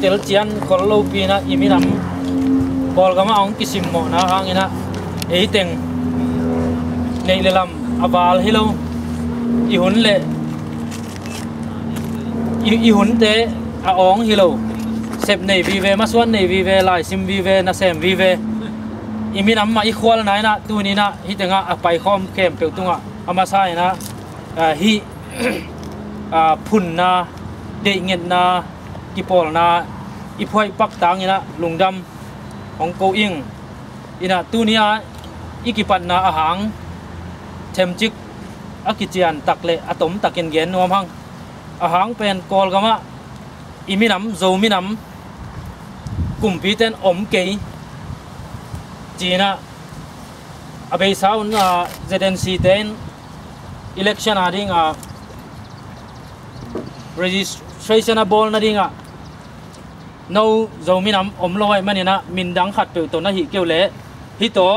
tel chian kollo pina iminam bol gama ong kisim mo na hangina eiteng neilelam abal hilo ihun le ihun te aong hilo sep nei vive maswan nei vive lai sim vive na sem vive iminam ma ikhwal nai na tunina hitenga apai khom kem peutunga amasai na hi phunna de nget na kipol na iphoi pak tang ina lungdam ong ko ing ina tunia ikipat na ahang themchik akichian takle atom takin gen nom hang ahang pen kol gama iminam zominam kumpiten om ke china abei saun ZNC ten election ading registration bol na dinga no zominam omloi manina mindang khat pe to na hi keule hi to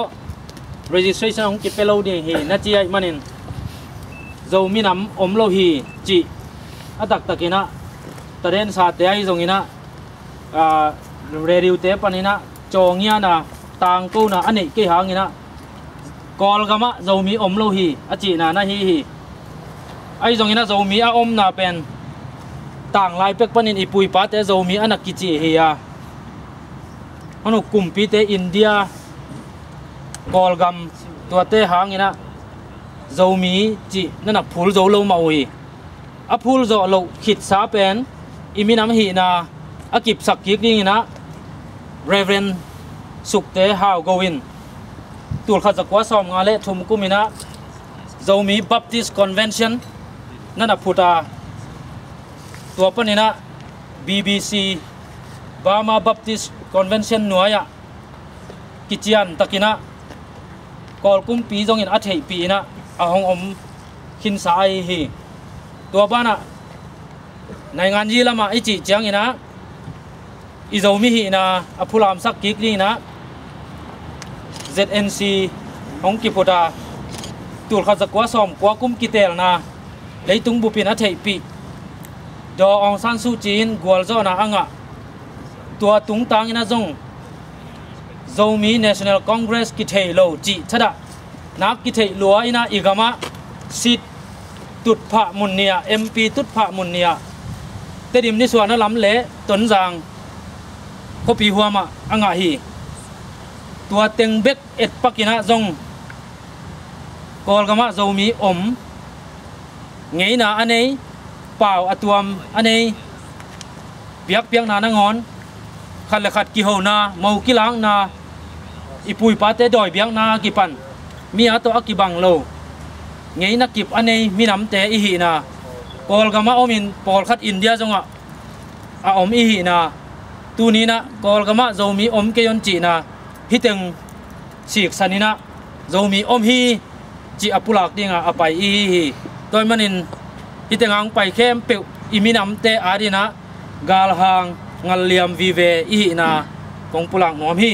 registration ong kipelo ding hi na chi ai manin zominam omlo hi chi atak takina taren sa te ai zongina radio te panina chongya na tang ko na ani ke hangina kol gama zomi omlo hi achi na na hi ai zongina zomi a om na pen tang lai pek panin ipui pa te zomi anak kichi hi ya anu kumpi te India kolgam tua te hangina zomi chi nana phul zo lo mau hi a phul zo lo khit sa pen iminam hi na akip sakik ding na Reverend sukte how going tul kha zakwa som nga le thum kumina zomi Baptist Convention nana phuta tua panina BBC Burma Baptist Convention nuaya kichian takina kolkum pi jongin athei pi na ahong om khin sai hi tua bana naingan ji lama ichi changina izomi hi na aphulam sak kikli na ZNC hong kipoda tul kha zakwa som kwa kum kitel na leitung bupin athei pi do Aung San Suu Kyi gwal zo na anga tua tung tang ina zong Zomi National Congress ki thei lo chi thada nak ki thei lua ina igama sit tut pha munnia MP tut pha munnia tedim ni suana lam le ton jang kopi huama anga hi tua teng bek et pakina zong kol gama zomi om ngei na anei pau atuam anei piak piak na ngon khat le khat ki ho na mau ki lang na ipui pa te doi biang na ki pan mi a to akibang lo ngei na kip anei minam te i hi na kol gama omin pol khat India zonga a om i hi na tu ni na kol gama zomi om ke yon chi na hiteng sik sanina zomi om hi chi apulak dinga apai i hi toy manin hitengang pai khem pe iminam te arina gal hang ngal liam vive i na kong pulang nom hi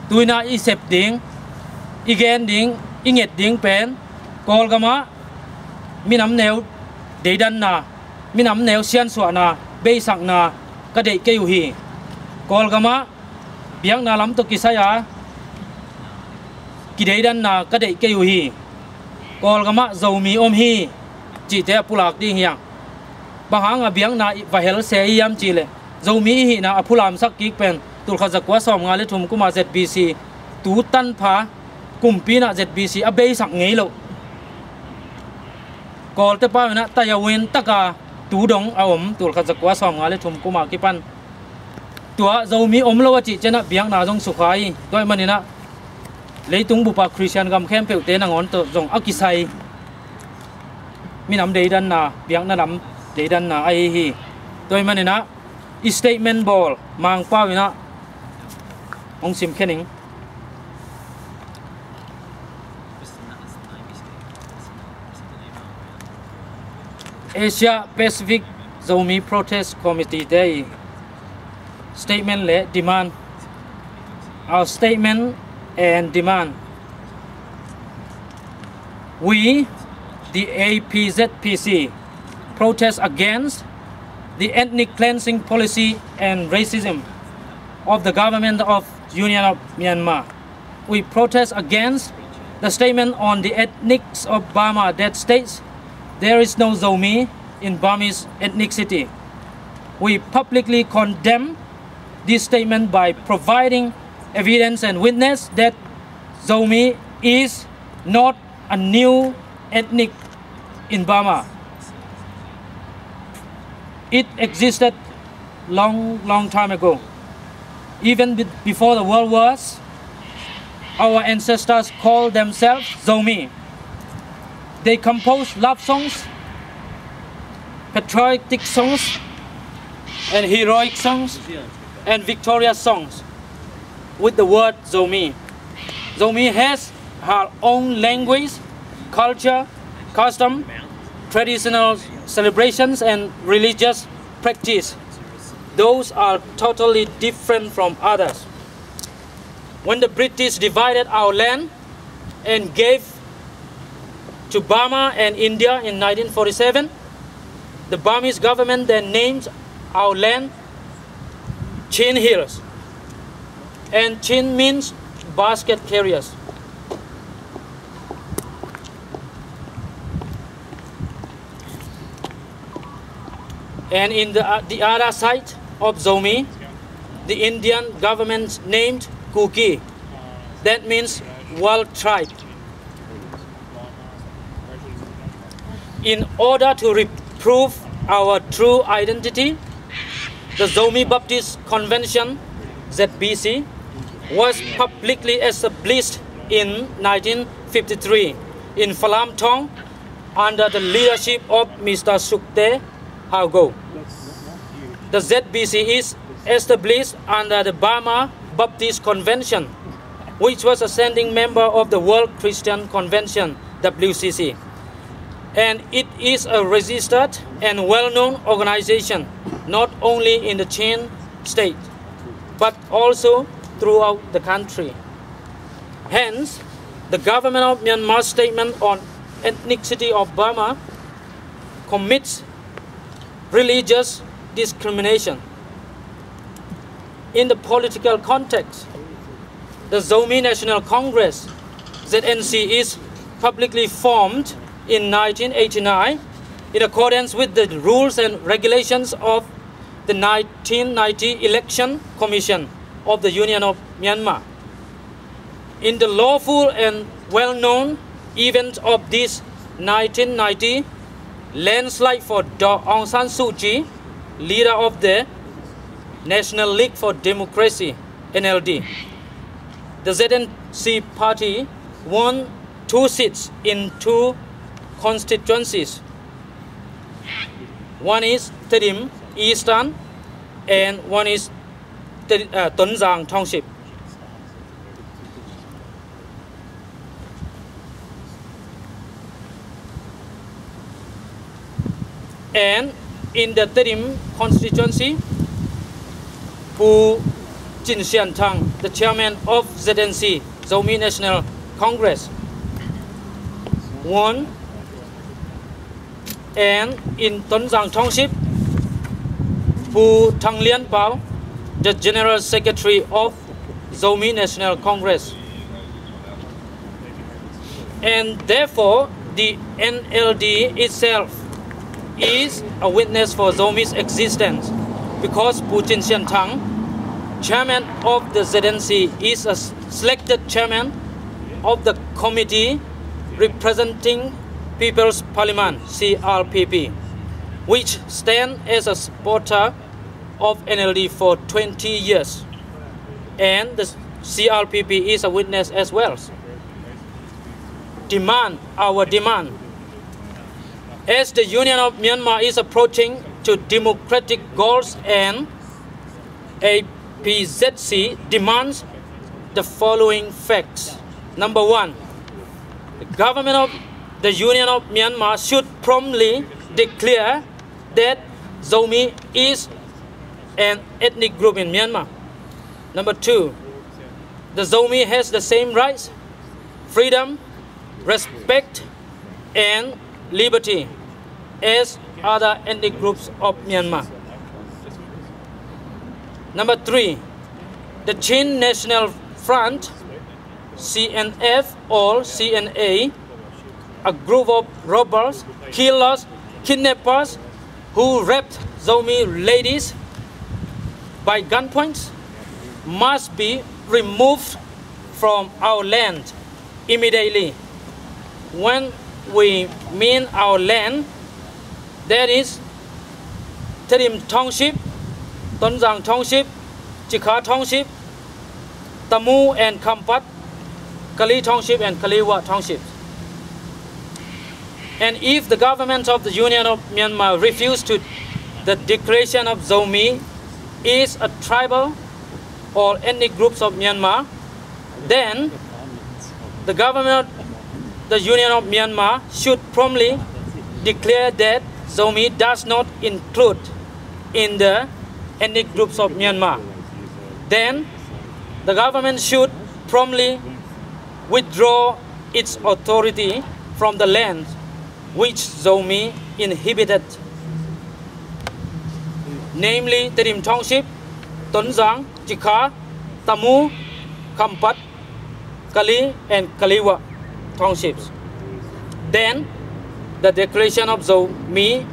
tuina i sep ding igen ding inget ding pen kol gama minam neu deidan na minam neu sian swa na be sak na ka dei ke yu hi kol gama biang na lam to kisaya ki deidan na ka dei ke yu hi kol gama zomi om hi chỉ thế pulak đi hiang bahang abiang na vahel se yam chile zomi hi na apulam sak kik pen tul kha zakwa som nga le thum kuma ZBC tu tan pha kumpi na ZBC abei sak ngei lo kol te pa na tayawin taka tu dong aom tul kha zakwa som nga le thum kuma ki pan tua zomi om lo chi chena biang na jong sukhai toy manina leitung bupa Christian gam khem pe te na ngon to jong akisai minam deidan na biang na lam deidan na ai hi toy manina statement ball mang pawina ong sim khening Asia Pacific Zomi Protest Committee Day statement le demand our statement and demand we the APZPC protest against the ethnic cleansing policy and racism of the government of Union of Myanmar. We protest against the statement on the ethnics of Burma that states there is no Zomi in Burmese ethnicity. We publicly condemn this statement by providing evidence and witness that Zomi is not a new ethnic in Burma. It existed long time ago. Even before the World Wars, our ancestors called themselves Zomi. They composed love songs, patriotic songs, and heroic songs, and victorious songs with the word Zomi. Zomi has her own language, culture, custom, traditional celebrations, and religious practice. Those are totally different from others. When the British divided our land and gave to Burma and India in 1947, the Burmese government then named our land Chin Hills. And Chin means basket carriers. And in the other side of Zomi, the Indian government named Kuki. That means wild tribe. In order to reprove our true identity, the Zomi Baptist Convention, ZBC, was publicly established in 1953 in Phalam Thong under the leadership of Mr. Sukte Haugo. The ZBC is established under the Burma Baptist Convention, which was a standing member of the World Christian Convention, WCC. And it is a registered and well-known organization, not only in the Chin state, but also throughout the country. Hence, the government of Myanmar's statement on ethnicity of Burma commits religious discrimination. In the political context, the Zomi National Congress, ZNC, is publicly formed in 1989 in accordance with the rules and regulations of the 1990 Election Commission of the Union of Myanmar. In the lawful and well-known event of this 1990 landslide for Daw Aung San Suu Kyi, leader of the National League for Democracy, NLD, the ZNC party won 2 seats in 2 constituencies. One is Terim Eastern and one is Tonzang Township. And in the Terim constituency, Pu Jinxian Tang, the chairman of ZNC, Zomi National Congress, won. And in Tonzang Township, Pu Thang Lien Pao, the General Secretary of Zomi National Congress. And therefore, the NLD itself is a witness for Zomi's existence, because Pu Jinxian Tang, chairman of the ZNC, is a selected chairman of the committee representing People's Parliament, CRPP, which stands as a supporter of NLD for 20 years. And the CRPP is a witness as well. Our demand. As the Union of Myanmar is approaching to democratic goals, and APZC demands the following facts. Number 1, the government of the Union of Myanmar should promptly declare that Zomi is an ethnic group in Myanmar. Number 2, the Zomi has the same rights, freedom, respect, and liberty as other ethnic groups of Myanmar. Number 3, the Chin National Front, CNF or CNA, a group of robbers, killers, kidnappers who raped Zomi ladies by gunpoint, must be removed from our land immediately. When we mean our land, that is Tarim Township, Tonjang Township, Chikha Township, Tamu and Kampat, Kali Township and Kaliwa Township. And if the government of the Union of Myanmar refuse to the declaration of Zomi is a tribal or ethnic groups of Myanmar, then the government of the Union of Myanmar should promptly declare that Zomi does not include in the ethnic groups of Myanmar. Then the government should promptly withdraw its authority from the land which Zomi inhabited, namely Tarim Township, Tonjang, Chikha, Tamu, Kampat, Kali and Kaliwa Townships. Then the declaration of Zomi,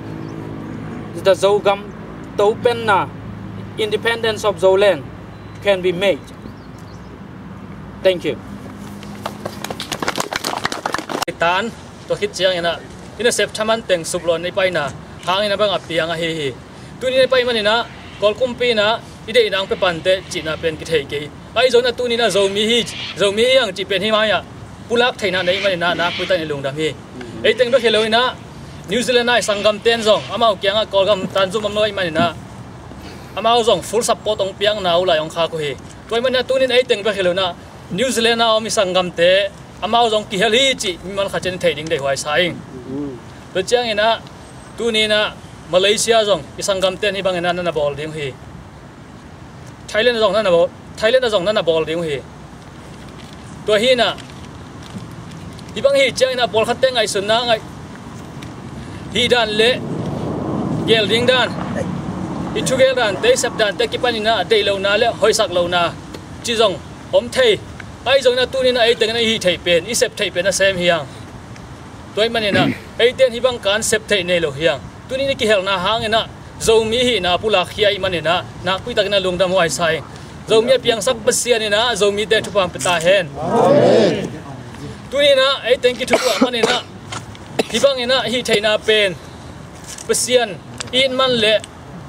the Zogam Taupenna, independence of Zoland, can be made. Thank you. Tan to hit chiang ina sep thaman teng sublon nei paina hang ina bang apiang a hi tu ni pai manina kol kumpi na ide inang pe pante china pen ki thei ke ai zona tu ni na Zomi yang chi pen hi ma ya pulak theina nei manina na puita ni lungdam hi ei teng do khelo ina New Zealand ai sangam ten zong amau kyanga kolgam tanjum amoi manina amau zong full support ong piang na ulai ong kha ko hi toy manina tu ni ei teng do khelo na New Zealand na omi sangam te amau zong ki heli chi man khachen thei ding dei hwai saing to chiang ina tu ni na Malaysia zong isangam ten hi bangena na bol ding hi Thailand zong na bol ding hi to hi na ibang hi chiang ina bol khateng ai sun na ngai hi dan le gel ding dan i chu gel dan te sap dan te ki panina dei lo na le hoi sak lo na chi zong om thei ai zong na tu ni na ai teng na hi thei pen i sep thei pen na sem hiang toy manina ai ten hi bang kan sep thei nei lo hiang tu ni ki hel na hang ina Zomi hi na pula khiai manina na kui tak na lungdam wai sai Zomi piang sak pasian ina Zomi te thu pam peta hen amen tu ni na ai teng ki thu manina hi bang ina hi thei na pen pasian in man le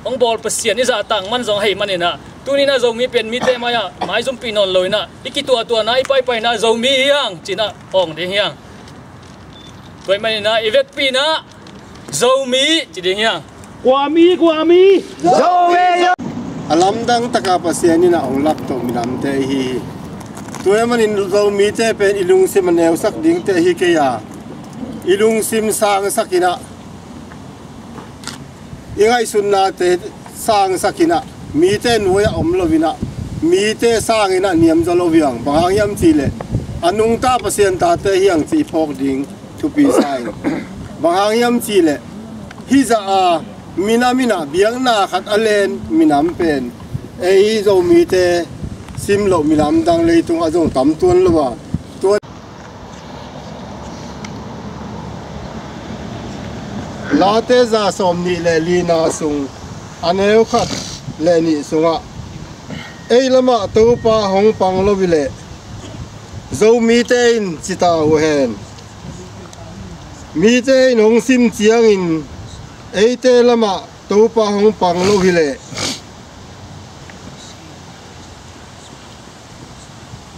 ong bol pasian ni za tang man zong hei manina tu ni na Zomi pen mi te maya mai zum pinon loina ikitua tua na ipai na Zomi hiang china ong ding hiang toy manina ivet pi na Zomi chi ding hiang Kwami Zomi alam dang taka pasian ni na ong lap to minam te hi toy manin Zomi te pen ilung sim neu sak ding te hi ke ya ilung sim sang sakina ingai sunna te sang sakina mi te nuya om lovina mi te sang ina niam zaloviang bang yam chi le anung ta pasien ta te hiang chi phok ding thu pi sai bang yam chi le hi za a mina biang na khat alen minam pen ei zo mi te sim lo minam dang le tung azong tam tuan lo wa to la te za som ni le li na sung aneu khat le ni sunga ei lama to pa hong pang lo bile Zomi ten chita ho hen mi te nong sim chiang in ei te lama to pa hong pang lo bile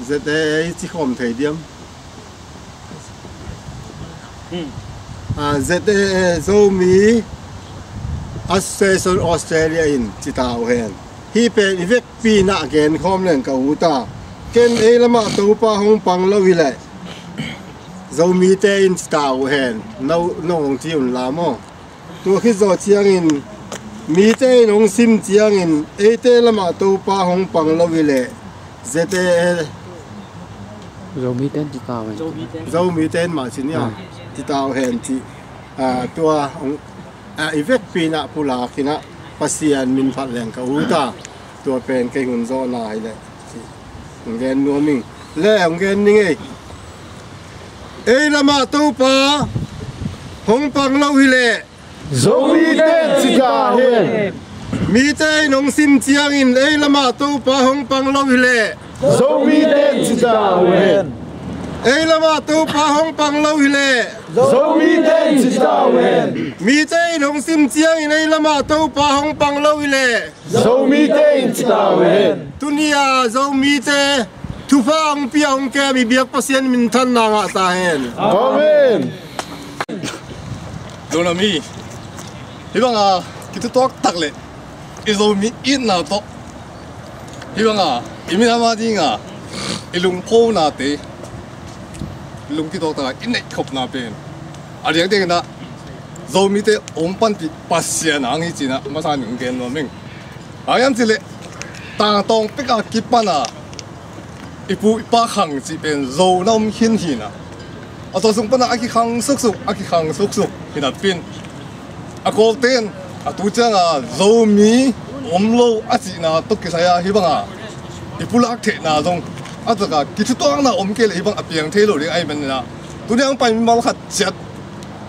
zete ei chi khom thei diam zete Zomi Association Australia in chita ho hen hi pe ivek pi na gen khom len ka uta ken ei lama to pa hong pang lo bile Zomi te in chita ho hen no ong chi un la mo to khi zo chiang in mi te nong sim chiang in ei te lama to pa hong pang lo bile zete Zomi ten chỉ tao Zomi ten ma chin ya ti tao hen chi tua evek pina pula kina pasian min phat leng ka uta ตัวเป็นไก่หุ่นโซนายเลยของแกนัวมิงเล่ของแกนี่ไงละมาตู้ปลาหงปังเล่าฮิเล่ Zomi ten sika hen. มีใจนงซิมเจียงอินละมาตู้ปลาหงปังเล่าฮิเล่ Zomi ten sika hen. ละมาตู้ปลาหงปังเล่าฮิเล่ Zomi ten sika hen. มีใจนงซิมเจียงอินละมาตู้ปลาหงปังเล่าฮิเล่ Zomi ten sika hen. ตุนียาโซมีเจทุฟ้าองเปียองแกมีเบียกเปอร์เซ็นต์มินทันนางตาเห็น Amen. โดนมีที่ว่าคิดตัวตักเลยอีโซมีอินนาโตที่ว่าอีมีนามาจิงอีลุงโพนาเตลุงคิดตัวตักอินเนคบนาเป็นอะไรอย่างเดียวนะโซมีเตอมปันติปัสเซียนางอีจีนะมาสานหนึ่งเกนว่ามิงอายันสิเลยตาตองเป็กกิปปานะอีปูอีป้าขังจีเป็นโซน้ำหินหินะอาตัวสุงปนะอากิขังสุกสุกอากิขังสุกสุกหินัดเป็นอาโกเตนอาตูจังโซมีอมโลอาจีนะตุกิสายฮิบังอีปูลักเทนะตรงอาตกกิจตัวนะอมเกลฮิบังอเปียงเทโลเรียไอมันนะตัวนี้อังไปมีมาขัดจัด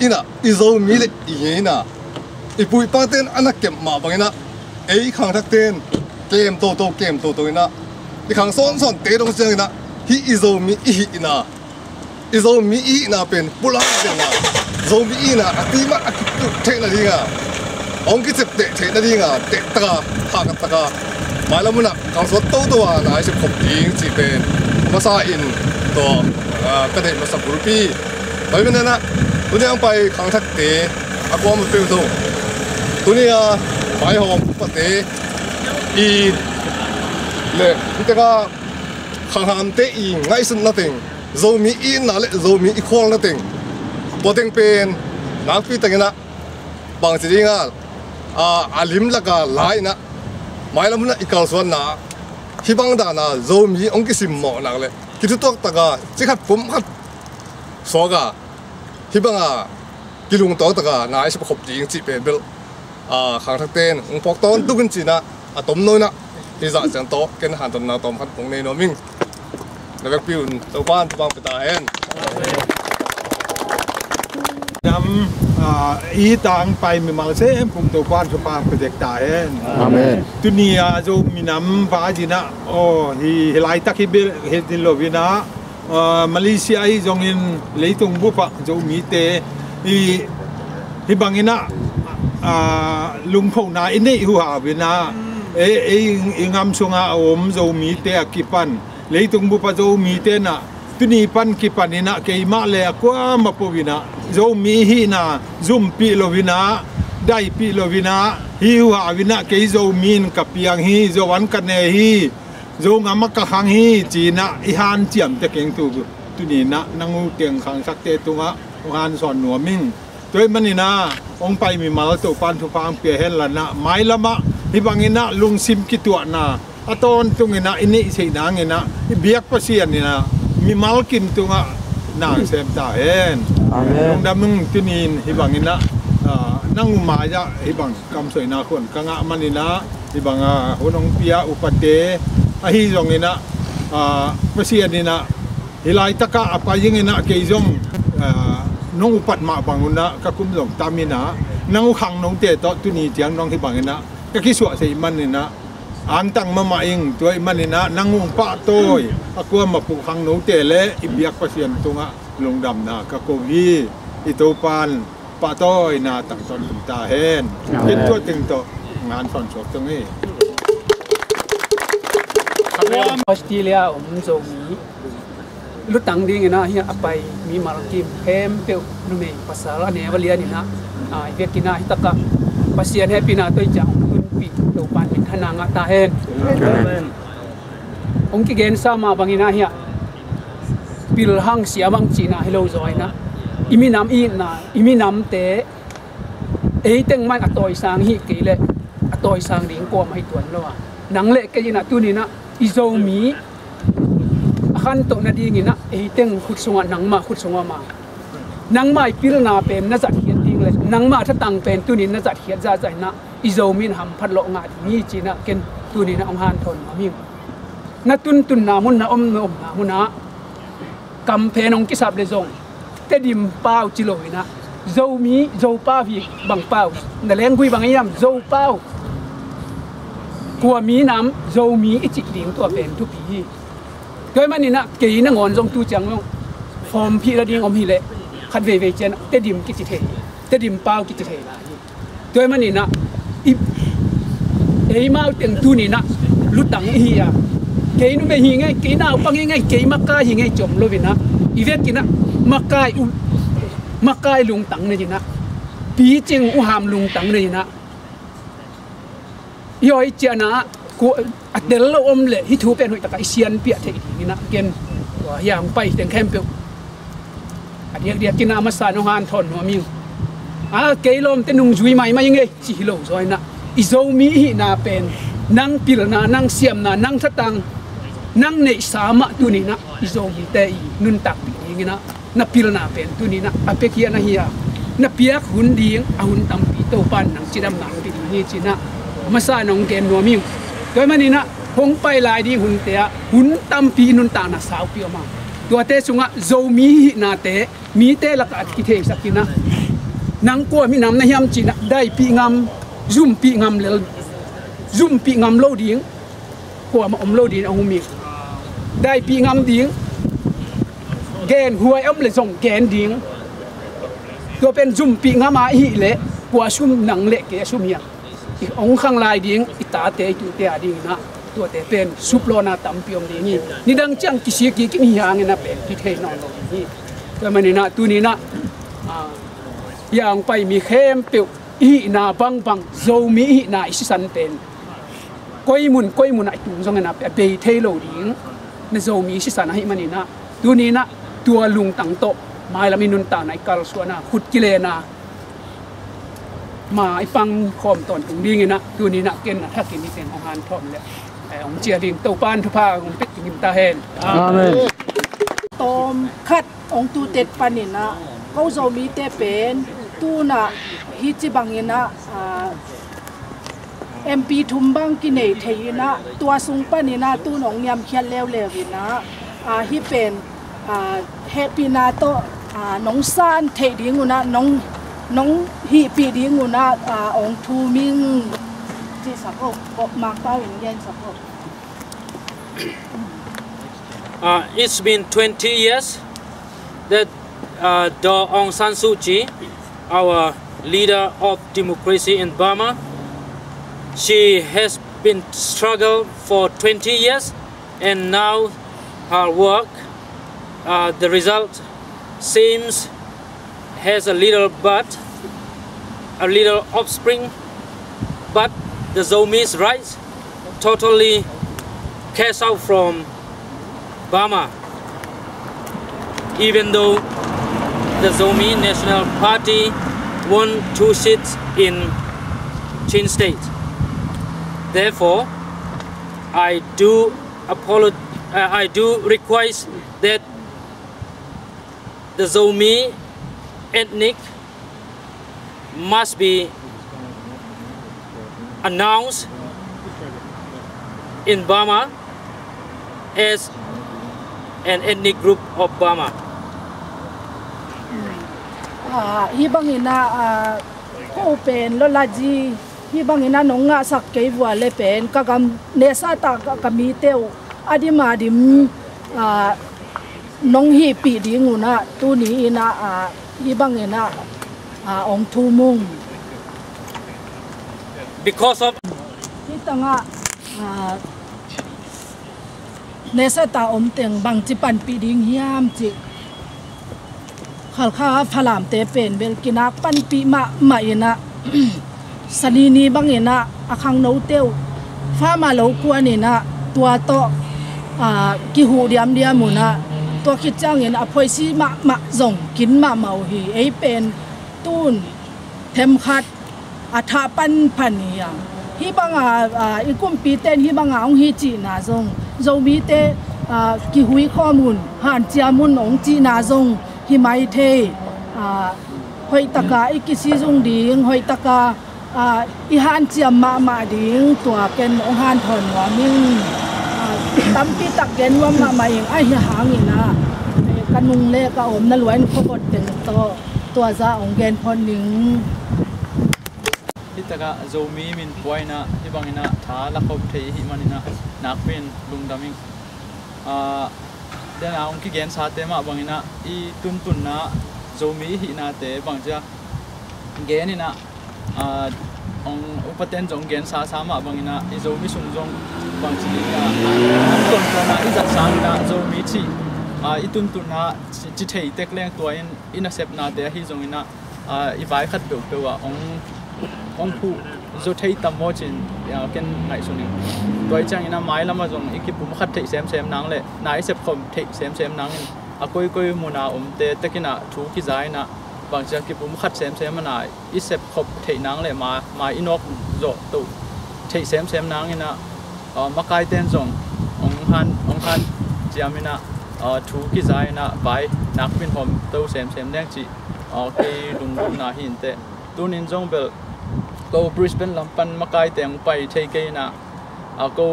อินะอีโซมีเลยอีนะอีปูอีป้าเตนอันนักเก็บมาบังนะขังทักเตนเกมโตเกมโตนะอีขังซ้อนเตะตรงเชียงนะฮีอีโซมีอีนะอีโซมีอีนะเป็นปุระเดนะโซมีอีนะอติมาอติตุเทนะดิงะองกิเจ็บเตะเทนะดิงะเตะตะกะหากตะกะมาแล้วมุนะขังสวดโตตัวนะไอ้สิบขบยิงจีเป็นมาซาอินตัวกระเด็นมาสับรูปีไปเป็นนั่นนะตัวนี้อังไปขังทักเตะอากวามันเป็นตัวนี้ไปหอมปะเตะอีเลยนี่ก็ขังหันเตะอีง่ายสุดนั่นเองโซมีอีน่ะเลยโซมีอีควงนั่นเองพอเต็งเป็นนักพิจารณาบางสิ่งอาลิมละก็หลายนะไม่ละมันอีกส่วนนะที่บางด้านนะโซมีองค์สิมหมอนักเลยคิดตัวตะกาจิขัดผมขัดสวกาที่บางกิลุงตัวตะกานายสิบขบยิงจีเป็นเบลขังทักเต้นองค์พกต้นตุกันจีนะต้มน้อยนะที่จะจังโตกันหันต้นนาต้มขัดองในโนมิงนักพิวตัวบ้านตัวบางไปตาเห็นนำอีต่างไปมีมาเซ่ผมตัวบ้านตัวบางไปเด็กตาเห็น Amen. ตุนียาโจมีนำฟ้าจีนะโอ้ฮีไลตักฮิเบเฮดิโลวินะมาเลเซียอีจงอินเลยตรงบุปะโจมีเตฮีบางอินะลุงพงนาอินนี่หัววินะงามสงอาอมโจมีเตอกิปันเลยตรงบุปะโจมีเตนะตุนีปันกิปันนี่นะเกยมาเลยกว่ามาปวินะโจมีฮีนะซุมปีโลวินะได้ปีโลวินะฮีหัววินะเกยโจมีนกับปียงฮีโจวันกันเนฮีโจงามักกะขังฮีจีนะอีฮันเจียมตะเก่งตุนีนะนังอูเตียงขังสักเตตุงะงานสอนหนัวมิงตัวมันนี่นะองไปมีมาตัวปันทุฟังเปียเห็นละนะไม้ละมะฮิบังอินะลุงซิมกิตัวนะอะตอนตุงอินะอินี่เสนางอินะเบียกปะเสียนนี่นะมีมาลกินตุงะนางเซมตาเห็นลงดำมึงตุนีนฮิบังอินะนั่งมาจะฮิบังกำสวยนาคนกังะมันนี่นะฮิบังหัวนองเปียอุปเตอหิจงอินะปะเสียนนี่นะฮิไลตะกะอปายิงอินะเกยจงน้องอุปัตมาบางนะก็คุ้มหลงตามินะนั่งขังน้องเตะต่อตุนีเจียงน้องที่บางนะก็คิดสวดใส่มันนี่นะอันตั้งมาเองตัวมันนี่นะนั่งงปะโต้ยกลัวมาปลูกขังน้องเตะเละอิบยักประเสียนตรงะลงดำนะก็โกวีอิโตปันปะโต้ยนะตั้งตอนตาเห็นเป็นตัวตึงโตงานสอนสอบตรงนี้ออสเตรเลียโซมีลุตังดิ้งนะเฮียไปมีมาลกิมเฮมเปียวนุ่มภาษาละเนี่ยวลีนี่นะเวกินาฮิตกะภาษาเนี่ยปีนาตัวจังคุณปีตัวปานมิทนางตาเห็นองค์กิเกนสามาบังอินาเฮียปิลหังเสียบังจีนาฮิโลจอยนะอิมินามอีนะอิมินามเตเต็งมันอตอยสังฮิกิเลอตอยสังดิ้งกวมให้ตัวนั่นว่านังเละกันนะตัวนี้นะอิโซมีขันโตนาดีงี้นะเต็งขุดสงวนนังมาขุดสงวนมานังมาพิลนาเป็นน่าจะเขียนดิ้งเลย นังมาถ้าตังเป็นตัวนี้น่าจะเขียนจะใจนะอิโซมินหำพัดโลงาที่นี่จีน่ะเกินตัวนี้นะองฮันทนมามิงนัตุนนามุนนะนามุนนะกำเพนองกิสับเลซงเตดิมเป้าจิโลยนะโซมีโซป้าพี่บังเป้าแต่เลี้ยงคุยบางอย่างโซเป้ากลัวมีน้ำโซมีอิจิลิงตัวเป็นทุกปีโดยมันนี่นะเกี่ยนงอนทรงตูจังลงฟอร์มพี่ระดิ่งอมฮิเล่ขัดเวเจนเตดิมกิจิเทเตดิมเป้ากิจิเทลาโดยมันนี่นะเอ้ยมาเต็งตูนี่นะลุตังเฮียเกี่ยนไม่หิงไงเกี่ยนเอาปังยังไงเกี่ยนมักกะหิงไงจมโลวินะอีเวกินะมักกะลุงตังเนี่ยนะปีจิงอุหามลุงตังเนี่ยนะย่อยเจนะกูอัดเดลอมเล่ฮิทูเป็นหัวตะไคเซียนเปียเทนี่นะเกณฑ์ว่าอย่างไปเต็งแคมเปียวอันเดียกินอามาสานงานทนหัวมิวเกลอมเตนุงจุยใหม่มายังไงสิฮิโลซอยนะอิโซมีฮินาเป็นนังปิลนานังเสียมนานังทัตังนังเนสามะตุนี่นะอิโซมีเตอีนุนตักปีนี่นะนับปิลนาเป็นตุนี่นะอเปกียนะเฮียนับเปียกหุ่นดีงอาหุ่นตัมปีโตปันนังจิดำนังปีนี่จีนะมาสานองเกนนัวมิวโดยมันนี่นะคงไปลายดีหุ่นเตะหุ่นตัมปีนุนตานะสาวเปียวมาตัวเตสุงะโซมีนาเตมีเตลักอัดกิเทสักินะนังกัวมีน้ำในยามจีนะได้ปีงามซุ่มปีงามเลซุ่มปีงามโลดิ้งกัวมาอมโลดิ้งเอาหุ่นมีได้ปีงามดิ้งแกนหัวอมเลยส่งแกนดิ้งตัวเป็นซุ่มปีงามมาฮิเละกัวซุ่มหนังเละเกซุ่มเฮียอีกองข้างลายดิ้งอิตาเตจุเตะดิ้งนะตัวเตเป็นซุปโลนาตัมเปียมดิ้งนี่ดังจังกิเสียกิมีหางนะเป็นที่เทนอนนี่ตัวมันนี่นะตัวนี้นะอย่างไปมีเข้มเปียวอีนาบังโซมีอีนาอิสันเป็นก้อยมุนไอตุงซงนะเป็นเบเทโลดิ้งในโซมีอิสันให้มันนี่นะตัวนี้นะตัวลุงตังโตมาละมินุนตาในกาลสวนาขุดกิเลนามาไอ้ฟังคอมตอนตรงนี้ไงนะดูนี่นะเกณฑ์นะถ้ากินนี่เป็นอาหารทอมเลยองเจียดิงเต้าปานทุพาองเป็ดกินตาเฮนอาเมนตอมคัดองตูเต็ดปานินะเขาจะมีเตเป็นตูน่ะฮิจิบังเงินะMP ทุมบังกินเนยเทียนะตัวสุงปานินะตูนองยำเขียนเลววินะฮิเป็นเฮปีนาโตน้องซานเทียดิงูนะน้องฮีปีดีงูนะองทูมิงที่สับออกมากเป้าอย่างเย็นสับIt's been 20 years that Daw Aung San Suu Kyi, our leader of democracy in Burma, she has been struggled for 20 years, and now her work, the result seems has a little bud, a little offspring, but the Zomi's rights totally cast out from Burma. Even though the Zomi National Party won 2 seats in Chin State. Therefore, I do request that the Zomi ethnic must be announced in Burma as an ethnic group of Burma. Hibangina open lolaji hibangina nonga sakkei wale pen kagam nesa ta kamiteu adimadim nong hi pi dinguna tuni ina hibangina ong tumung because of hitanga nesa ta omteng bang chipan pi ding hiam chi khalkha phalam te pen bel kinak pan pi ma ina sanini bangena akhang no teu fa ma lo kwani na tua to ki hu diam muna to ki changin aphoi si ma zong kin ma mau hi ei pen tun them khat atha pan phania hi banga ikum pi ten hi banga ong hi chi na zong zomi te ki hui khomun han chia mun ong chi na zong hi mai the hoi taka ikisi jung ding hoi taka i han chiam ma ding tua ken ong han thon wa ming tampi tak gen wa ma ing ai hangina kanung le ka om na luan khobot ten to tua za ong gen phon ning hitaka Zomi min poina hibangina tha la khop thei hi manina nakpin lungdaming den aung ki gen sa te ma bangina I tun na Zomi hi na te bangja genina ong upaten jong gen sa ma bangina I Zomi sung jong bangchi ton na I zat sang na Zomi chi I tun na chi thei tek leng tuain ina sep na te hi jong ina I vai khat do pewa ong pu zo thei tam mo chin ken ngai suni toy chang ina mai lama jong ikipum khat thei sem nang le nai sep khom thei sem nang a koi muna te tekina thu ki zai na bangcha kipum khat sem na I sep khop thei nang le ma inok zo tu thei sem nang ina makai ten jong ong han chiamina thu ki zai na vai nak pin hom to sem deng chi ke lung na hin te tunin jong bel go Brisbane lampan makai teng pai thei ke na go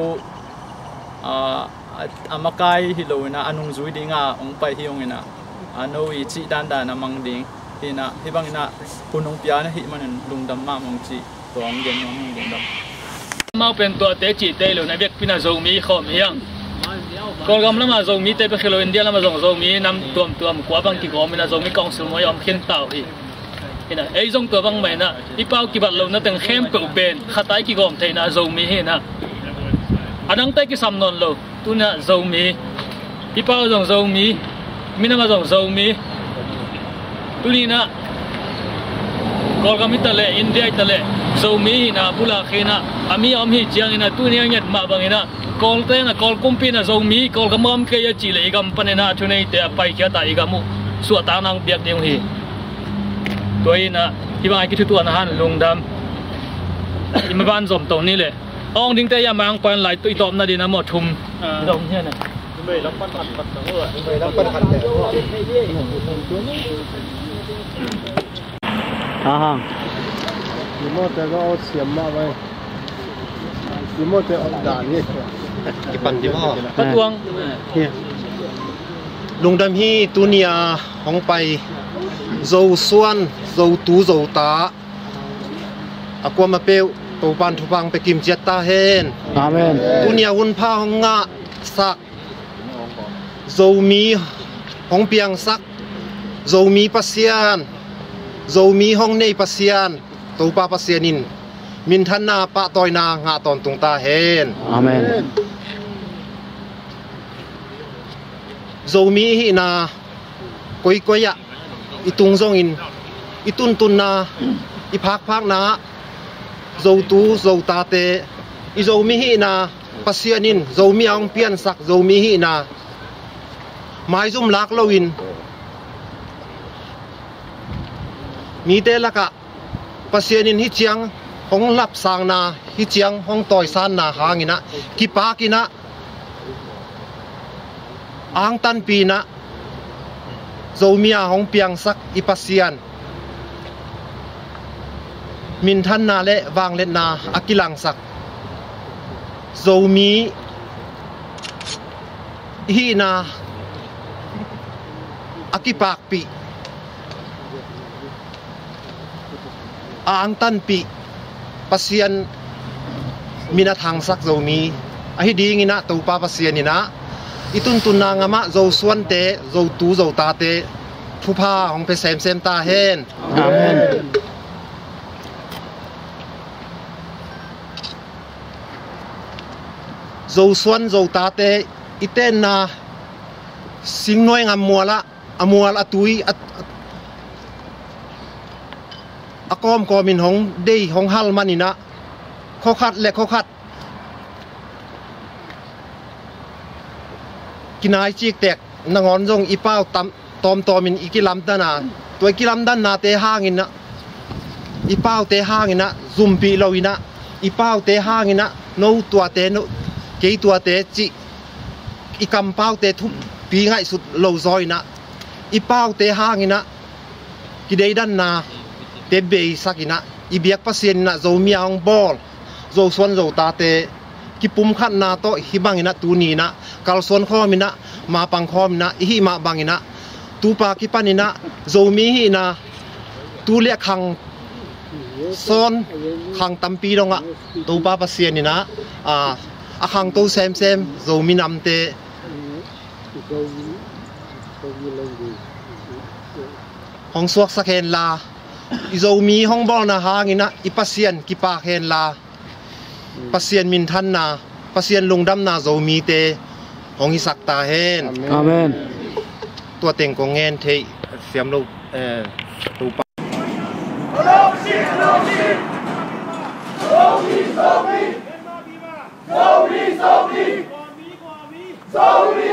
makai hiloina anung zui dinga ong pai hiongina noi chi dan na mang ding hina hibangina punong pia na hi manin lungdam ma mong chi tong gen mong lungdam mau pen to te chi te lo na bek pina Zomi khom hiang kol gam lama Zomi te pe khelo India lama Zomi nam tuam kwa bang ki gom na Zomi kong su moi om khen tao hi ina ei jong to bang mai na I pau ki bat lo na teng khem pe ben khatai ki gom the na Zomi he na adang tai ki sam non lo tu na Zomi I pau jong Zomi mina ma jong Zomi tu ni na kol gam itale India itale Zomi na pula khena ami om hi chiang ina tu ni nget ma bang ina kol te na kol kumpi na Zomi kol gamam ke ya chi le gam panena thu nei te pai kya ta igamu su ta nang biak ding hi toy na hibang ki thu na han lungdam imaban zom to ni le ong ding te ya mang pan lai tui tom na dina mo thum dong he na be lam pan khat khat ho be lam pan khat ha mo te go siam ma vai mo te on da ni ki pan di mo patuang lungdam hi tunia hong pai dầu xuân dầu tú dầu tá aqua ma peu to ban thu bang pe kim jet ta hen amen tunia hun pha hong nga sak dầu mi hong piang sak dầu mi pasian dầu mi hong nei pasian to pa pasianin min than na pa toy na nga ton tung ta hen amen dầu mi hi na koi ya itung zong in itun na iphak na zotu zota te I Zomi hi na pasianin Zomi ang pian sak Zomi hi na mai zum lak loin mi te laka pasianin hi chiang hong lap sang na hi chiang hong toy san na hangina ki pa kina ang tan pi na Zomi hong piang sak ipasian min than na le wang let na akilang sak Zomi hi na akipak pi ang tan pi pasian minathang sak Zomi ahi ding ina to pa pasian ina itun na nga ma zo suan te zo tu zo ta te thu pha hong pe sem ta hen amen zo suan zo ta te iten na sing noi ngam mual atui akom komin hong dei hong hal manina khokhat le khokhat kinai chik tek nangon jong ipau tom in ikilam dana toy kilam dan na te hangin na ipau te hangin na zumpi lowina ipau te hangin na no tua te no ke tua te chi ikam pau te thu pi ngai sut lo zoi na ipau te hangin na kidei dan na te be sakina ibiak pasien na zomi ang bol zo son zo ta te kipum khat na to hibangina tu ni na kalson khomina ma pang khomina hi ma bangina tu pa kipanina zomi hi na tu le khang son khang tampi donga tu pa pasien ni na a khang to sem zomi nam te hong suak sakhen la zomi hong bol na hangina ipasien kipa khen la pasien min than na pasien lungdam na zomi te hong isak ta hen amen tua teng ko ngen thei siam lo tu pa Zomi!